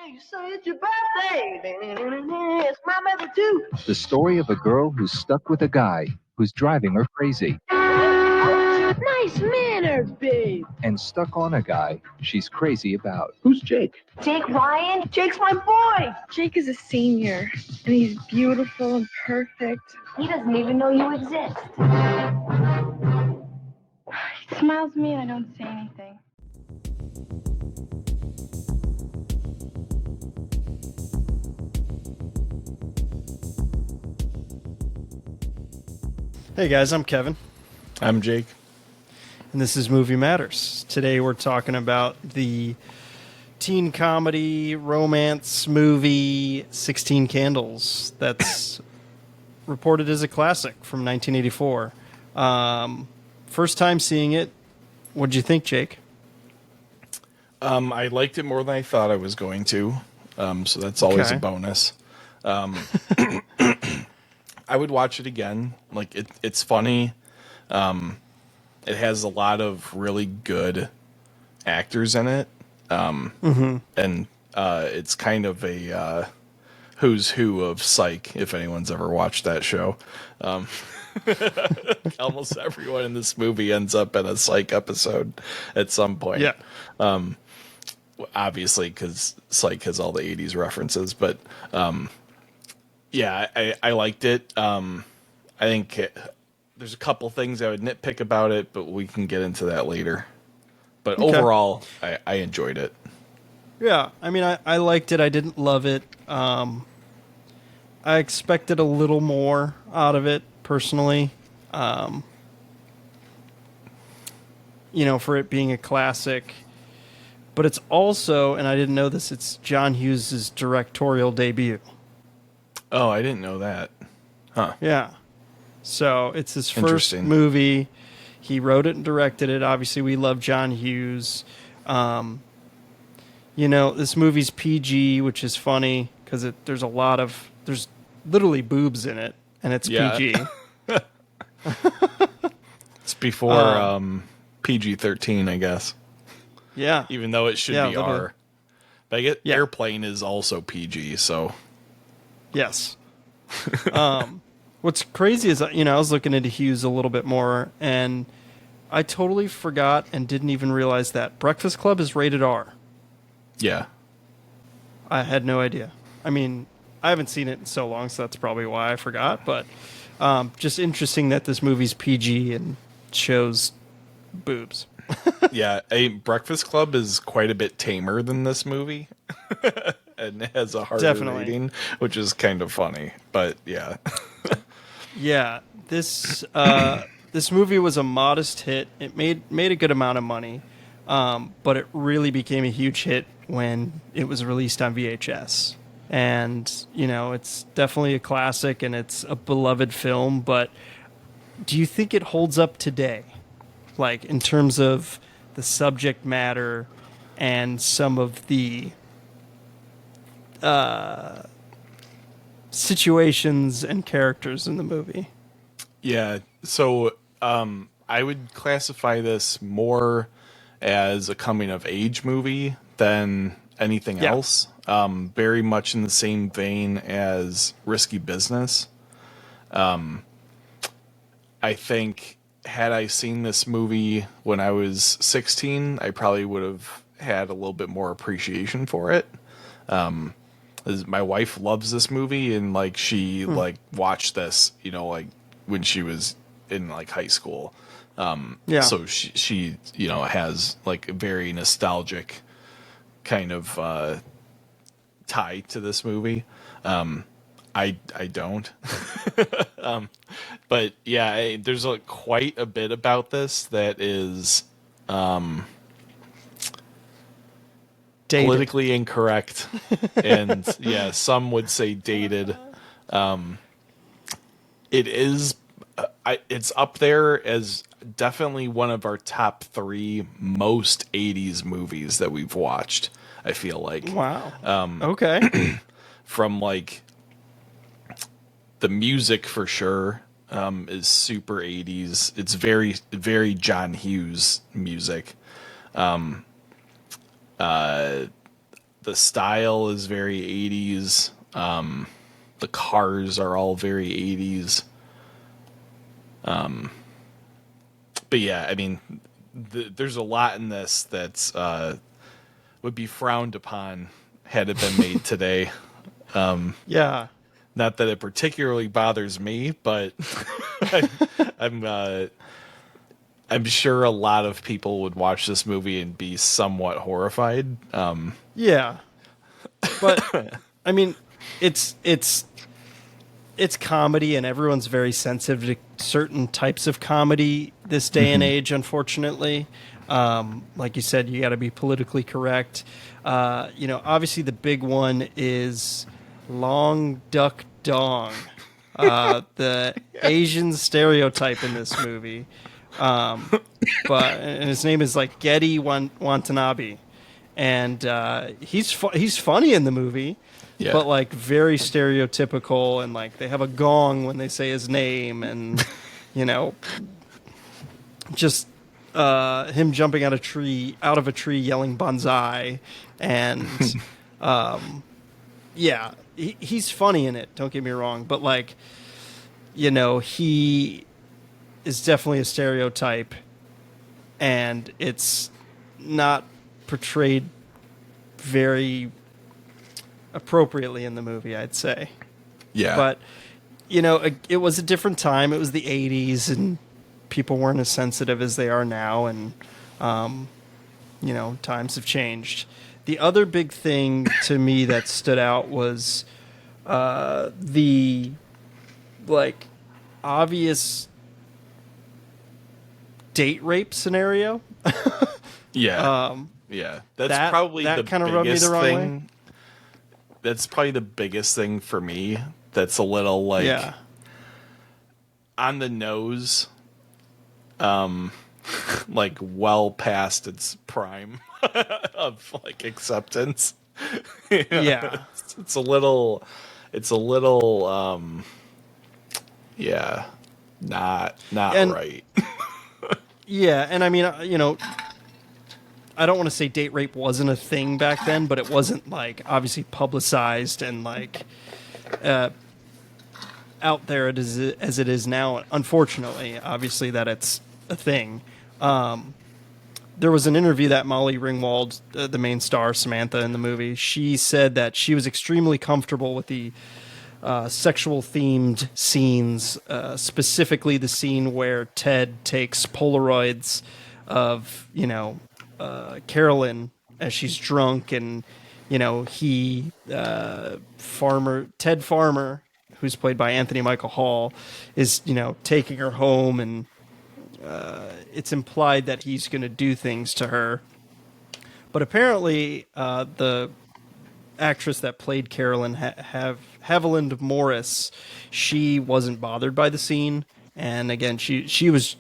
Hey, so it's your birthday. It's my birthday too. The story of a girl who's stuck with a guy who's driving her crazy. Nice manners, babe. And stuck on a guy she's crazy about. Who's Jake? Jake Ryan? Jake's my boy. Jake is a senior, and he's beautiful and perfect. He doesn't even know you exist. He smiles at me and I don't say anything. Hey guys, I'm Kevin. I'm Jake. And this is Movie Matters. Today we're talking about the teen comedy romance movie 16 Candles that's reported as a classic from 1984. First time seeing it. What'd you think, Jake? I liked it more than I thought I was going to, so that's always Okay. a bonus. I would watch it again. Like it's funny. It has a lot of really good actors in it, and it's kind of a who's who of Psych. If anyone's ever watched that show, almost everyone in this movie ends up in a Psych episode at some point. Yeah. Obviously, because Psych has all the 80s references, but yeah, I liked it. I think there's a couple things I would nitpick about it, but we can get into that later. But Okay. overall, I enjoyed it. Yeah, I mean, I liked it. I didn't love it. I expected a little more out of it, personally. For it being a classic. But it's also, and I didn't know this, it's John Hughes' directorial debut. Oh, I didn't know that. Huh. Yeah. So it's his first Interesting. movie. He wrote it and directed it. Obviously, we love John Hughes. This movie's PG, which is funny because there's literally boobs in it, and it's Yeah. PG. It's before PG-13, I guess. Yeah. Even though it should be literally. R. But I get Yeah. Airplane is also PG, so... Yes. What's crazy is, I was looking into Hughes a little bit more, and I totally forgot and didn't even realize that Breakfast Club is rated R. Yeah. I had no idea. I mean, I haven't seen it in so long, so that's probably why I forgot. But just interesting that this movie's PG and shows boobs. Yeah, Breakfast Club is quite a bit tamer than this movie. And it has a harder Definitely. rating, which is kind of funny. But yeah. Yeah, this movie was a modest hit. It made a good amount of money, but it really became a huge hit when it was released on VHS. And it's definitely a classic and it's a beloved film. But do you think it holds up today, like in terms of the subject matter and some of the situations and characters in the movie? Yeah, so I would classify this more as a coming-of-age movie than anything Yeah. else. Very much in the same vein as Risky Business. I think had I seen this movie when I was 16, I probably would have had a little bit more appreciation for it. My wife loves this movie, and she watched this, when she was in high school. Yeah. So she has a very nostalgic kind of tie to this movie. I don't. But yeah, there's quite a bit about this that is Dated. politically incorrect, and yeah, some would say dated. It is. It's up there as definitely one of our top 3 most 80s movies that we've watched. I feel like. Wow. Okay. From the music for sure is super 80s. It's very, very John Hughes music. the style is very 80s. The cars are all very 80s. But yeah, I mean, there's a lot in this that's would be frowned upon had it been made today. Yeah. Not that it particularly bothers me, but I'm sure a lot of people would watch this movie and be somewhat horrified. Yeah. But I mean, it's comedy, and everyone's very sensitive to certain types of comedy this day and age, unfortunately. Like you said, you got to be politically correct. Obviously the big one is Long Duck Dong, the Asian stereotype in this movie. And his name is like Getty Watanabe, and he's funny in the movie. Yeah. But like very stereotypical, and like they have a gong when they say his name, and just him jumping out of a tree yelling "Banzai," and he's funny in it. Don't get me wrong, but like he is definitely a stereotype, and it's not portrayed very appropriately in the movie, I'd say. Yeah. But it was a different time. It was the 80s, and people weren't as sensitive as they are now, and times have changed. The other big thing to me that stood out was the like obvious date rape scenario. Yeah. Yeah. That's probably that the kind of rubbed me the wrong thing. way. That's probably the biggest thing for me. That's a little like on the nose. Like well past its prime of like acceptance. Yeah. It's a little not right. Yeah, and I mean, I don't want to say date rape wasn't a thing back then, but it wasn't like obviously publicized and like out there as it is now. Unfortunately, obviously that it's a thing. There was an interview that Molly Ringwald, the main star Samantha in the movie, she said that she was extremely comfortable with the sexual themed scenes, specifically the scene where Ted takes Polaroids of Carolyn as she's drunk, and Ted Farmer, who's played by Anthony Michael Hall, is taking her home, and it's implied that he's going to do things to her. But apparently, the actress that played Carolyn, Haviland Morris, she wasn't bothered by the scene, and again, she was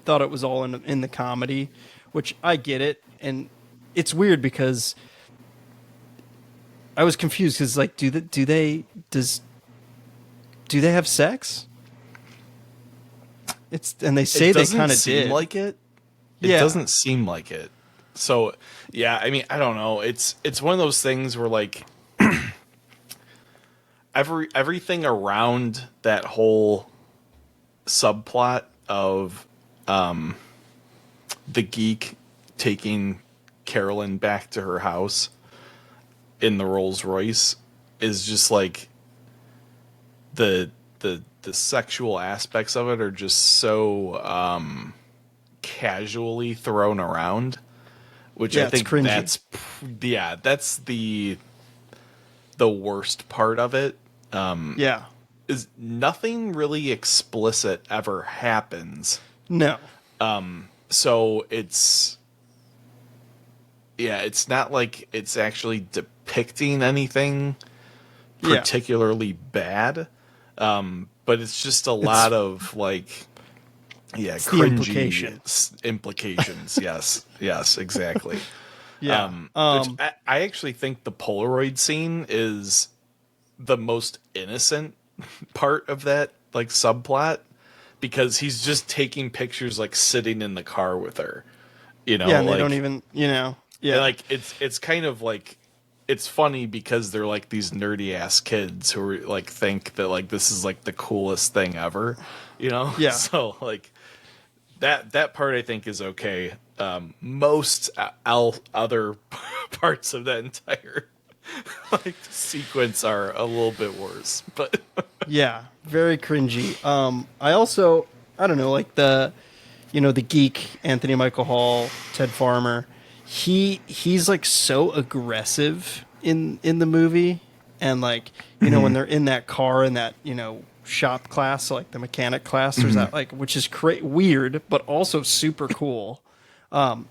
thought it was all in the comedy, which I get it, and it's weird because I was confused because like do they have sex? And they say they kind of did. Like it. It doesn't seem like it. So yeah, I mean, I don't know. It's one of those things where like everything around that whole subplot of the geek taking Carolyn back to her house in the Rolls Royce is just like the sexual aspects of it are just so casually thrown around, which I think that's the worst part of it. Is nothing really explicit ever happens. No. So it's not like it's actually depicting anything particularly bad. But it's just a lot of like, cringy implications. Yes, exactly. Yeah. Which I actually think the Polaroid scene is the most innocent part of that like subplot, because he's just taking pictures like sitting in the car with her, and they don't even, Yeah. And, like, it's kind of like, it's funny because they're like these nerdy ass kids who are like think that like this is like the coolest thing ever, you know? Yeah. So like that part I think is okay. Most other parts of that entire like sequence are a little bit worse, but Yeah, very cringy. I don't know, like the geek Anthony Michael Hall, Ted Farmer. He's like so aggressive in the movie, and like when they're in that car in that shop class, like the mechanic class, there's that like which is weird but also super cool.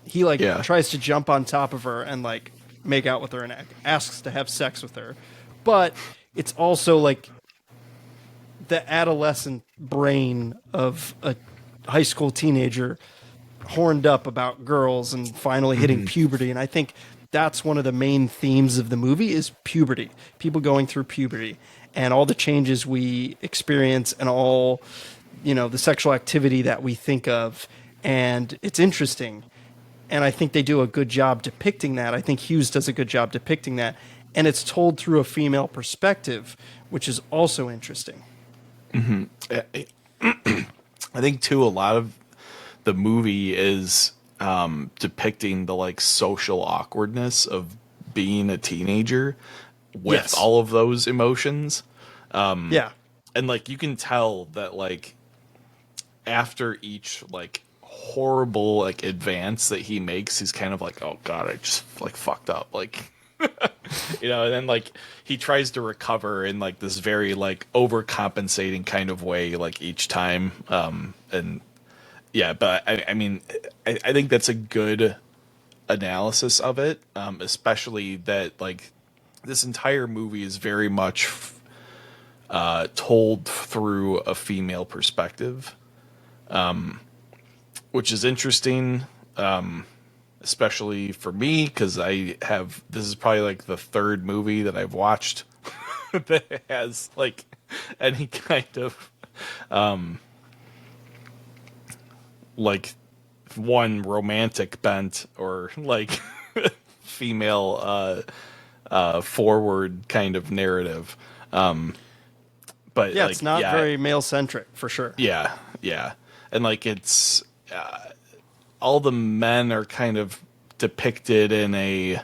He like Yeah. tries to jump on top of her and like make out with her and asks to have sex with her, but it's also like the adolescent brain of a high school teenager horned up about girls and finally hitting puberty. And I think that's one of the main themes of the movie is puberty, people going through puberty and all the changes we experience and all, the sexual activity that we think of. And it's interesting. And I think they do a good job depicting that. I think Hughes does a good job depicting that. And it's told through a female perspective, which is also interesting. I think too a lot of the movie is depicting the like social awkwardness of being a teenager with Yes. all of those emotions. Yeah. And like you can tell that like after each like horrible like advance that he makes, he's kind of like, oh god, I just like fucked up, like and then like he tries to recover in like this very like overcompensating kind of way like each time. And yeah, but I mean I think that's a good analysis of it, especially that like this entire movie is very much told through a female perspective, which is interesting, especially for me because this is probably like the third movie that I've watched that has like any kind of like one romantic bent or like female forward kind of narrative. But Yeah, like, it's not very male centric for sure. yeah, and like it's all the men are kind of depicted in a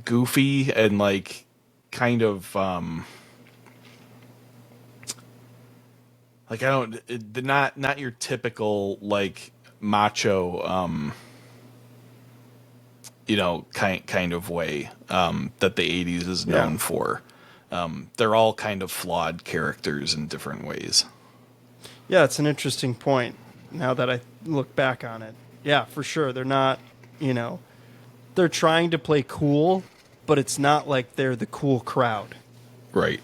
goofy and like kind of like not your typical like macho kind of way that the 80s is known for. They're all kind of flawed characters in different ways. Yeah, it's an interesting point now that I look back on it. Yeah, for sure. They're not, they're trying to play cool, but it's not like they're the cool crowd. Right.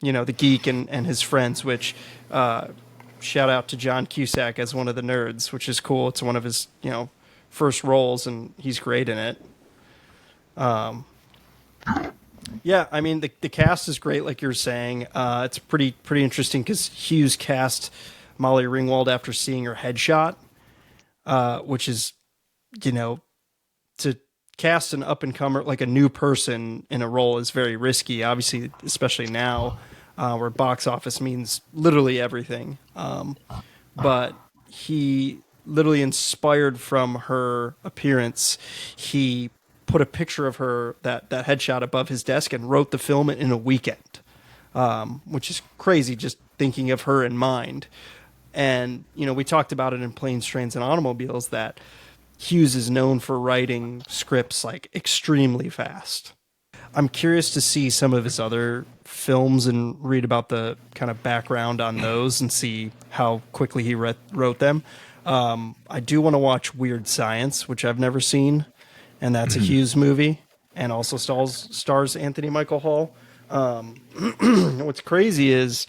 The geek and his friends, which shout out to John Cusack as one of the nerds, which is cool. It's one of his, first roles, and he's great in it. Yeah, I mean, the cast is great, like you're saying. It's pretty interesting because Hughes cast Molly Ringwald after seeing her headshot, which is, to cast an up-and-comer, like a new person in a role is very risky, obviously, especially now, where box office means literally everything. But he literally inspired from her appearance. He put a picture of her, that headshot above his desk and wrote the film in a weekend, which is crazy just thinking of her in mind. And, we talked about it in Planes, Trains, and Automobiles that Hughes is known for writing scripts like extremely fast. I'm curious to see some of his other films and read about the kind of background on those and see how quickly he wrote them. I do want to watch Weird Science, which I've never seen, and that's a Hughes movie, and also stars Anthony Michael Hall. What's crazy is,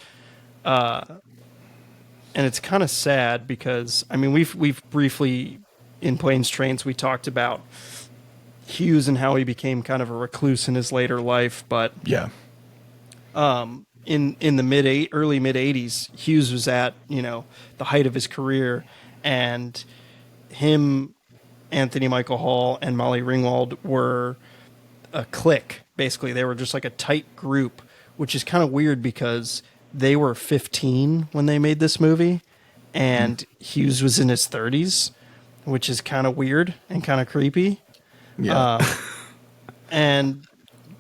and it's kind of sad because I mean we've briefly in Planes, Trains we talked about Hughes and how he became kind of a recluse in his later life, but Yeah. In the early mid 80s, Hughes was at the height of his career, and him Anthony Michael Hall and Molly Ringwald were a clique. Basically, they were just like a tight group, which is kind of weird because they were 15 when they made this movie, and Hughes was in his 30s, which is kind of weird and kind of creepy. Yeah.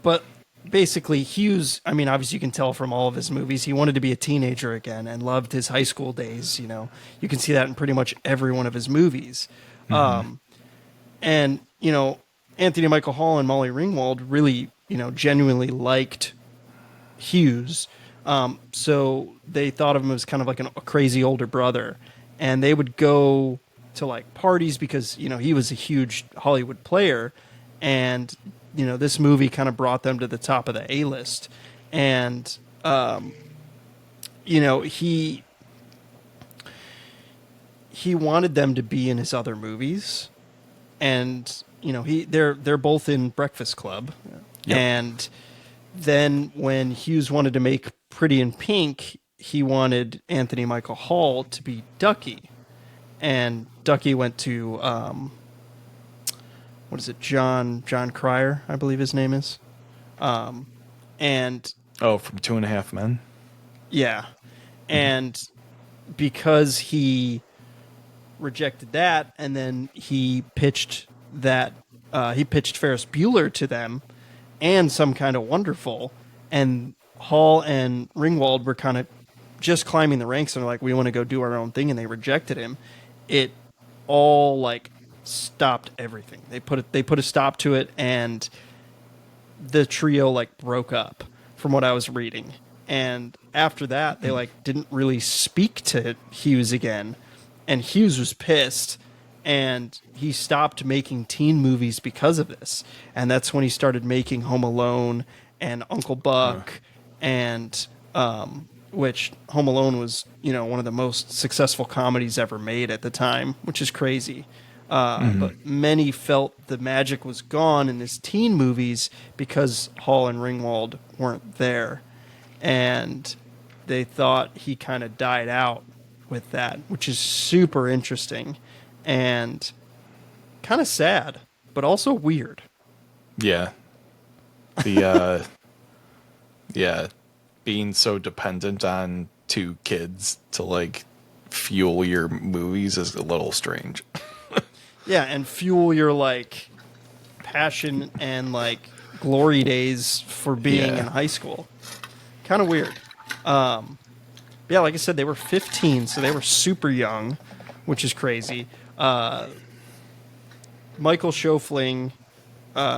But basically, Hughes, I mean, obviously you can tell from all of his movies, he wanted to be a teenager again and loved his high school days. You know, you can see that in pretty much every one of his movies. And, you know, Anthony Michael Hall and Molly Ringwald really, you know, genuinely liked Hughes. So they thought of him as kind of like a crazy older brother. And they would go to like parties because, you know, he was a huge Hollywood player. And, you know, this movie kind of brought them to the top of the A-list. And, you know, he wanted them to be in his other movies. And, you know, they're both in Breakfast Club. Yep. And then when Hughes wanted to make Pretty in Pink, he wanted Anthony Michael Hall to be Ducky. And Ducky went to, what is it, John Cryer, I believe his name is. And from 2.5 Men? yeah. And because he rejected that, and then he pitched Ferris Bueller to them and Some Kind of Wonderful, and Hall and Ringwald were kind of just climbing the ranks and they're like, we want to go do our own thing, and they rejected him. It all like stopped everything. They put a stop to it, and the trio like broke up from what I was reading. And after that, they like didn't really speak to Hughes again. And Hughes was pissed, and he stopped making teen movies because of this. And that's when he started making Home Alone and Uncle Buck, and which Home Alone was, you know, one of the most successful comedies ever made at the time, which is crazy. But many felt the magic was gone in his teen movies because Hall and Ringwald weren't there. And they thought he kind of died out with that, which is super interesting and kind of sad, but also weird. Yeah. The being so dependent on two kids to like fuel your movies is a little strange. Yeah, and fuel your like passion and like glory days for being in high school. Kind of weird. Yeah, like I said, they were 15, so they were super young, which is crazy. Michael Schofling,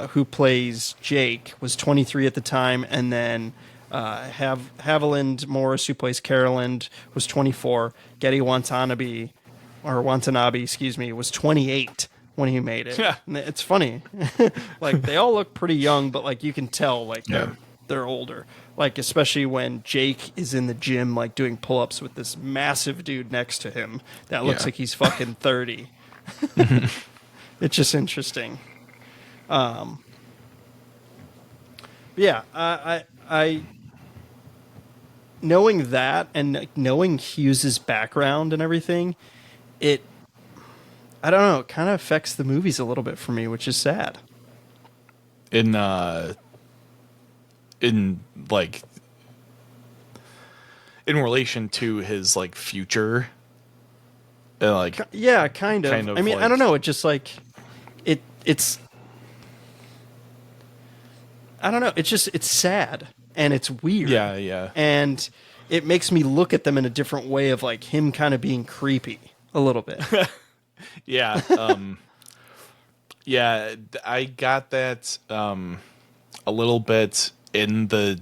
who plays Jake, was 23 at the time, and then Haviland Morris, who plays Carolyn, was 24. Getty Watanabe, was 28 when he made it. Yeah. And it's funny. Like, they all look pretty young, but like you can tell like they're older. Like, especially when Jake is in the gym, like doing pull-ups with this massive dude next to him that looks like he's fucking 30. It's just interesting. Yeah, I knowing that and knowing Hughes's background and everything, I don't know, it kind of affects the movies a little bit for me, which is sad. In relation to his like future, like yeah, kind of. I mean, like, I don't know. It just like it's. I don't know. It's sad and it's weird. Yeah. And it makes me look at them in a different way of like him kind of being creepy a little bit. Yeah. Yeah, I got that a little bit in the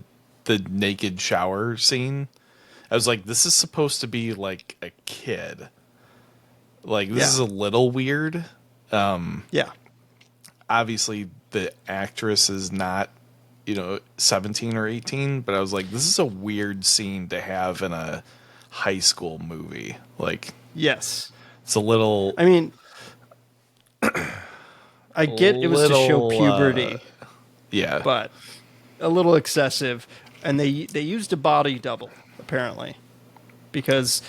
naked shower scene. I was like, this is supposed to be like a kid. Like, this is a little weird. Yeah. Obviously, the actress is not, 17 or 18, but I was like, this is a weird scene to have in a high school movie. Like, yes. it's a little... I mean, I get it was to show puberty. Yeah. But a little excessive. And they used a body double, apparently. Because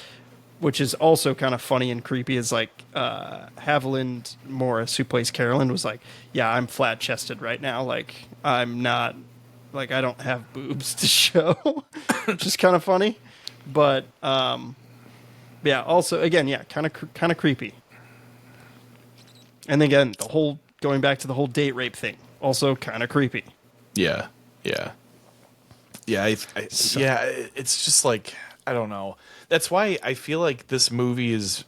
which is also kind of funny and creepy, is like Haviland Morris, who plays Carolyn, was like, "Yeah, I'm flat chested right now. Like, I'm not, like, I don't have boobs to show," which is kind of funny. But yeah, also again, yeah, kind of creepy. And again, the whole going back to the whole date rape thing, also kind of creepy. Yeah, yeah, yeah. Yeah, it's just like, I don't know. That's why I feel like this movie is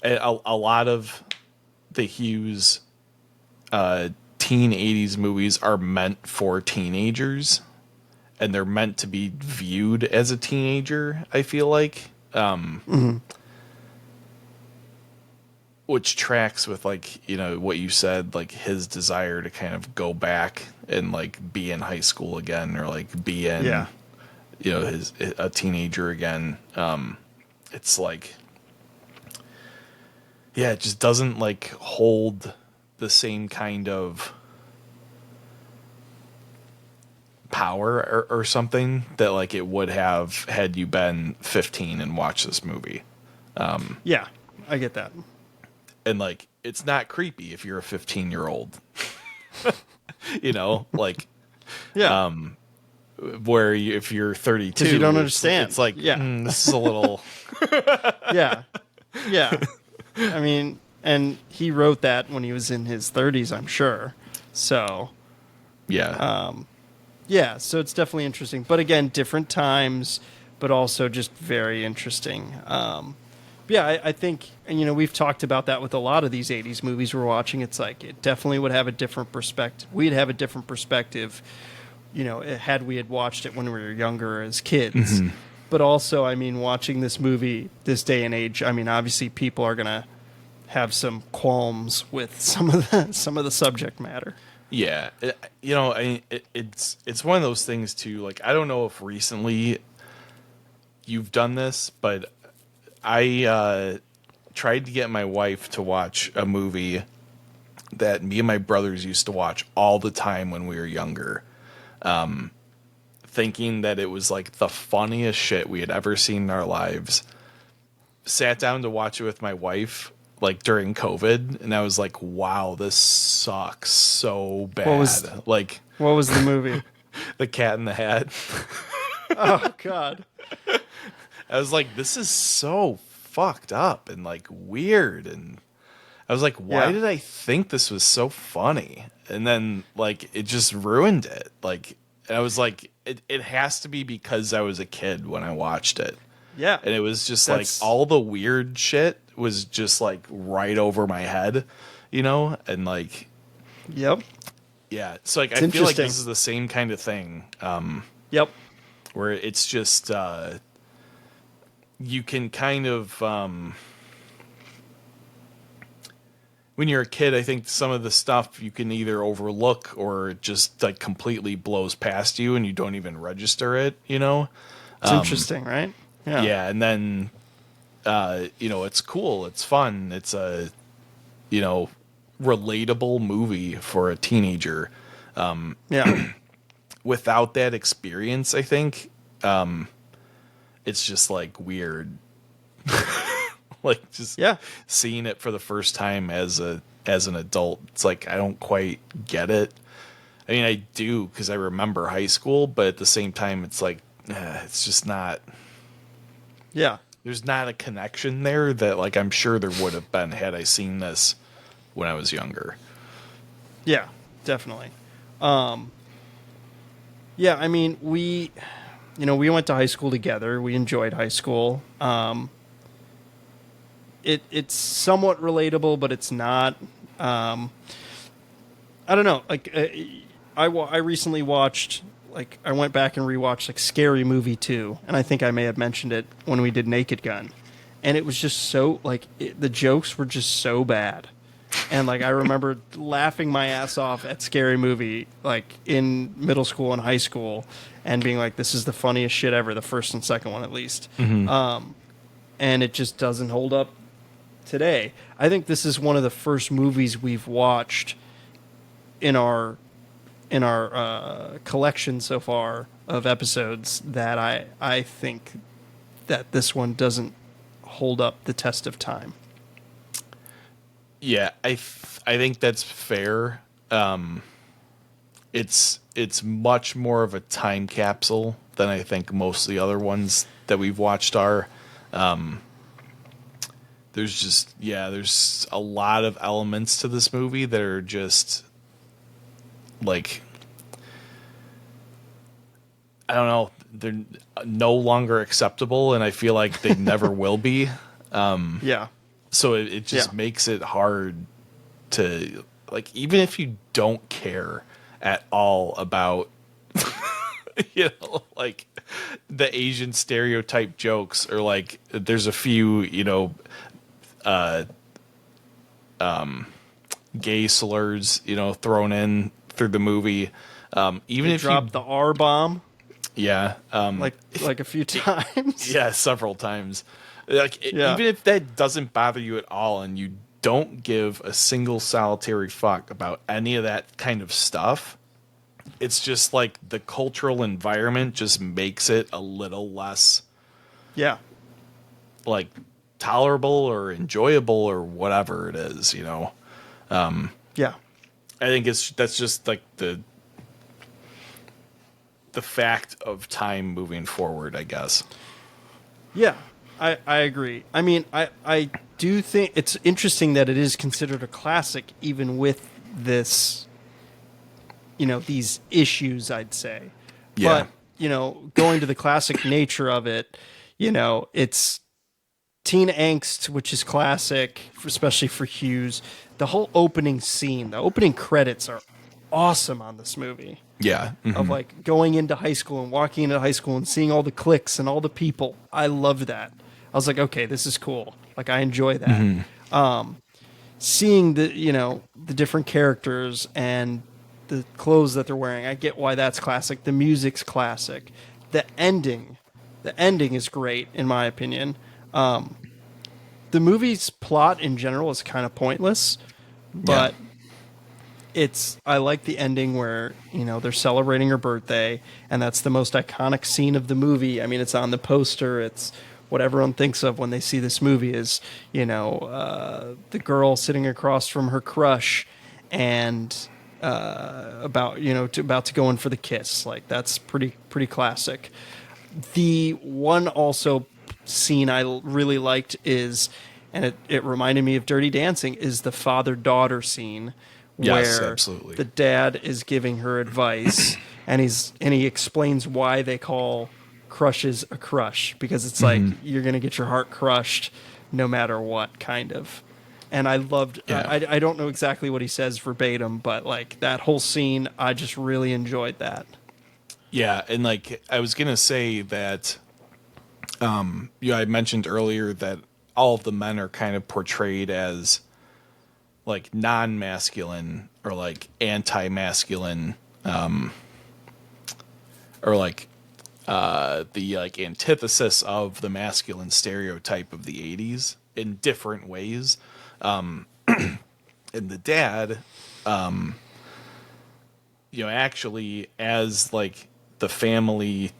a lot of the Hughes teen 80s movies are meant for teenagers, and they're meant to be viewed as a teenager, I feel like. Which tracks with, like, you know, what you said, like his desire to kind of go back and like be in high school again, or like be in, you know, a teenager again. It's like, yeah, it just doesn't like hold the same kind of power or something that like it would have had you been 15 and watched this movie. Yeah, I get that. And like, it's not creepy if you're a 15-year-old, you know, like, Yeah. Where if you're 32, because you don't understand. It's like, yeah, this is a little, yeah, yeah. I mean, and he wrote that when he was in his 30s, I'm sure. So, yeah, yeah. So it's definitely interesting. But again, different times, but also just very interesting. Yeah, I think, and you know, we've talked about that with a lot of these 80s movies we're watching. It's like, it definitely would have a different perspective. We'd have a different perspective, you know, had we had watched it when we were younger as kids. But also, I mean, watching this movie this day and age, I mean, obviously people are going to have some qualms with some of the subject matter. yeah. You know, it's one of those things too. Like, I don't know if recently you've done this, but I tried to get my wife to watch a movie that me and my brothers used to watch all the time when we were younger, thinking that it was like the funniest shit we had ever seen in our lives. Sat down to watch it with my wife like during COVID, and I was like, wow, this sucks so bad. What was the movie? The Cat in the Hat. Oh, God. I was like, this is so fucked up and like weird. And I was like, why did I think this was so funny? And then like, it just ruined it. Like, I was like, it has to be because I was a kid when I watched it. Yeah. And it was just like all the weird shit was just like right over my head, you know? And like, yep. Yeah. So like, It's I feel like interesting. this is the same kind of thing. Yep. Where it's just, you can kind of, when you're a kid, I think some of the stuff you can either overlook or it just like completely blows past you and you don't even register it, you know? It's interesting, right? Yeah. Yeah. And then, you know, it's cool. It's fun. It's a, you know, relatable movie for a teenager. Yeah. Without that experience, I think, it's just like weird. Like just seeing it for the first time as an adult, it's like I don't quite get it. I mean, I do because I remember high school, but at the same time, it's like it's just not. Yeah, there's not a connection there that like I'm sure there would have been had I seen this when I was younger. Yeah, definitely. Yeah, I mean, we went to high school together. We enjoyed high school. It's somewhat relatable, but it's not. I don't know. Like, I recently watched, like, I went back and rewatched, like, Scary Movie 2, and I think I may have mentioned it when we did Naked Gun. And it was just so, like, the jokes were just so bad. And, like, I remember laughing my ass off at Scary Movie, like, in middle school and high school, and being like, this is the funniest shit ever, the first and second one at least. And it just doesn't hold up today. I think this is one of the first movies we've watched in our collection so far of episodes that I think that this one doesn't hold up the test of time. Yeah, I think that's fair. It's much more of a time capsule than I think most of the other ones that we've watched are. There's a lot of elements to this movie that are just like, I don't know, they're no longer acceptable, and I feel like they never will be. Yeah. So it just makes it hard to, like, even if you don't care at all about, like the Asian stereotype jokes, or like there's a few, gay slurs, thrown in through the movie. Even if drop the R bomb, yeah, like a few times. yeah, several times. Even if that doesn't bother you at all, and you don't give a single solitary fuck about any of that kind of stuff, it's just like the cultural environment just makes it a little less, like, tolerable or enjoyable or whatever it is, I think that's just like the fact of time moving forward, I guess. Yeah, I agree. I mean, I do think it's interesting that it is considered a classic, even with this, these issues, I'd say. Yeah. But, going to the classic nature of it, it's teen angst, which is classic, especially for Hughes. The whole opening scene, the opening credits are awesome on this movie. Yeah. Mm-hmm. Of like going into high school and walking into high school and seeing all the cliques and all the people. I loved that. I was like, okay, this is cool. Like, I enjoy that. Mm-hmm. Seeing the different characters and the clothes that they're wearing, I get why that's classic. The music's classic. The ending is great in my opinion. The movie's plot in general is kind of pointless, but I like the ending where, they're celebrating her birthday, and that's the most iconic scene of the movie. I mean, it's on the poster. It's what everyone thinks of when they see this movie is, the girl sitting across from her crush and about to go in for the kiss. Like, that's pretty classic. The one also scene I really liked is, and it reminded me of Dirty Dancing, is the father-daughter scene. Yes, where absolutely. The dad is giving her advice, and he explains why they call crushes a crush, because it's like you're gonna get your heart crushed no matter what, kind of. And I loved. I don't know exactly what he says verbatim, but like that whole scene, I just really enjoyed that. Yeah, and like I was gonna say that, I mentioned earlier that all of the men are kind of portrayed as like non-masculine or like anti-masculine, or like the like antithesis of the masculine stereotype of the 80s in different ways. And the dad, actually, as like the family,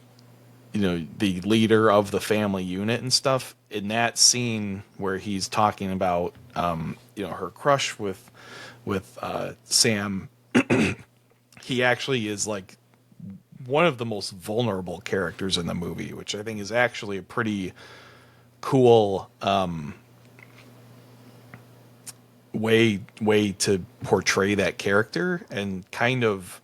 the leader of the family unit and stuff, in that scene where he's talking about, her crush with Sam, he actually is like one of the most vulnerable characters in the movie, which I think is actually a pretty cool way to portray that character, and kind of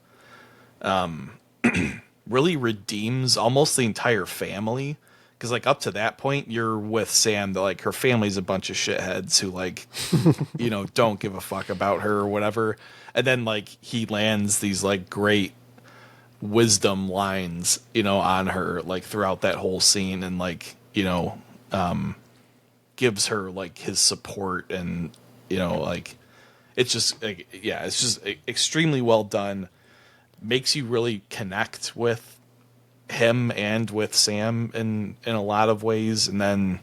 really redeems almost the entire family. Because like up to that point, you're with Sam, that like her family's a bunch of shitheads who like, don't give a fuck about her or whatever. And then like he lands these like great wisdom lines, on her like throughout that whole scene, and like, gives her like his support, and like it's just like, it's just extremely well done. Makes you really connect with him and with Sam in a lot of ways, and then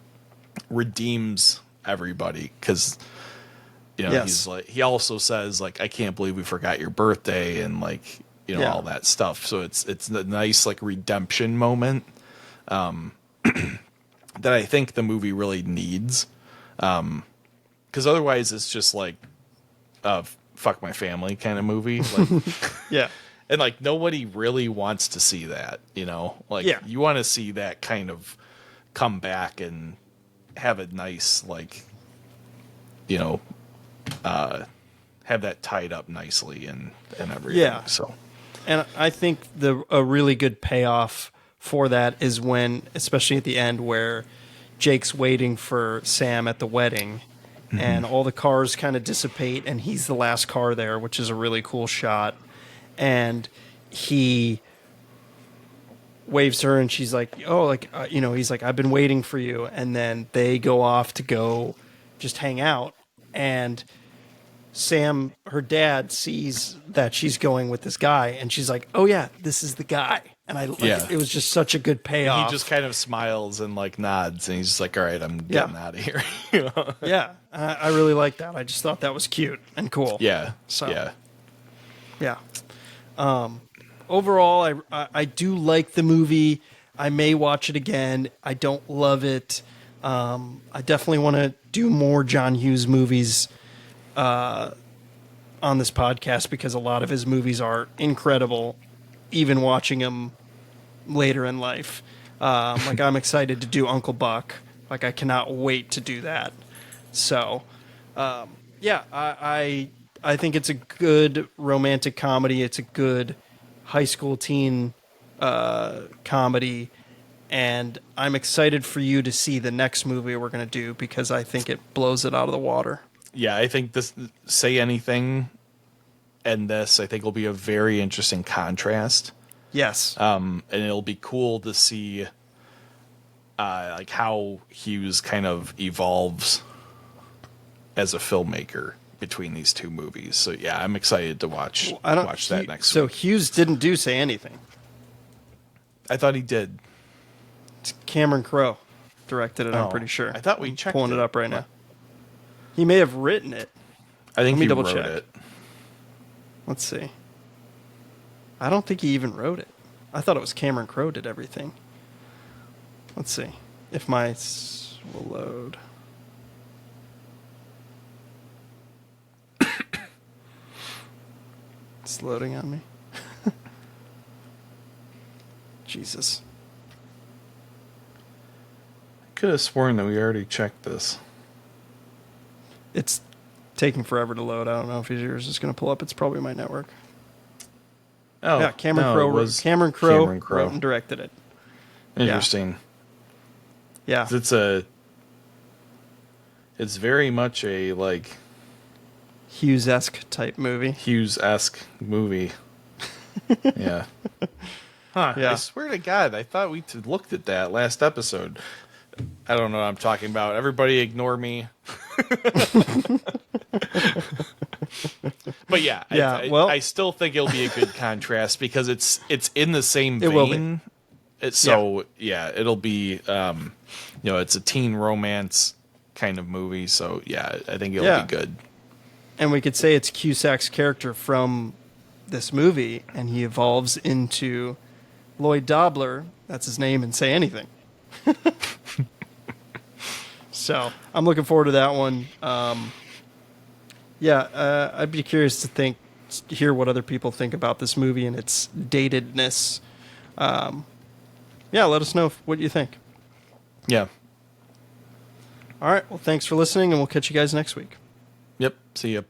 redeems everybody, because he's like, he also says like, I can't believe we forgot your birthday, and like all that stuff. So it's a nice like redemption moment. that I think the movie really needs. Because otherwise it's just like a fuck my family kind of movie. Like, Yeah. and like nobody really wants to see that, you know? Like you want to see that kind of come back and have a nice, like, you know, have that tied up nicely and everything. Yeah. So, And I think a really good payoff for that is when, especially at the end, where Jake's waiting for Sam at the wedding, and all the cars kind of dissipate, and he's the last car there, which is a really cool shot. And he waves to her, and she's like, "Oh, like you know," he's like, "I've been waiting for you." And then they go off to go just hang out, and Sam, her dad, sees that she's going with this guy, and she's like, "Oh yeah, this is the guy." And it was just such a good payoff. he just kind of smiles and like nods, and he's just like, "All right, I'm getting out of here." You know? Yeah, I really like that. I just thought that was cute and cool. Yeah. So, yeah. Yeah. Overall, I do like the movie. I may watch it again. I don't love it. I definitely want to do more John Hughes movies on this podcast because a lot of his movies are incredible, even watching them later in life. Like I'm excited to do Uncle Buck. Like I cannot wait to do that. So, yeah, I think it's a good romantic comedy. It's a good high school teen comedy. And I'm excited for you to see the next movie we're going to do because I think it blows it out of the water. Yeah, I think this Say Anything and this I think will be a very interesting contrast. Yes. And it'll be cool to see like how Hughes kind of evolves as a filmmaker between these two movies. So yeah, I'm excited to watch that next So week. Hughes didn't do Say Anything. I thought he did. It's Cameron Crowe directed it, I'm Oh, pretty sure. I thought we checked pulling it it. up right now. He may have written it. I think Let me he double wrote check. it. Let's see. I don't think he even wrote it. I thought it was Cameron Crowe did everything. Let's see if my will load. It's loading on me. Jesus. Could have sworn that we already checked this. It's taking forever to load. I don't know if yours is going to pull up. It's probably my network. Oh, Yeah, Cameron no, Crowe. it was Cameron Crowe Cameron Crowe. wrote and directed it. Interesting. Yeah. It's very much a like Hughes-esque type movie. Hughes-esque movie. Yeah. Huh. Yeah. I swear to God, I thought we looked at that last episode. I don't know what I'm talking about. Everybody ignore me. But yeah, Yeah, I still think it'll be a good contrast because it's in the same vein. It will be. It'll be it's a teen romance kind of movie. So yeah, I think it'll be good. And we could say it's Cusack's character from this movie, and he evolves into Lloyd Dobler. That's his name in Say Anything. So I'm looking forward to that one. I'd be curious to hear what other people think about this movie and its datedness. Let us know what you think. Yeah. All right. Well, thanks for listening, and we'll catch you guys next week. Yep. See ya.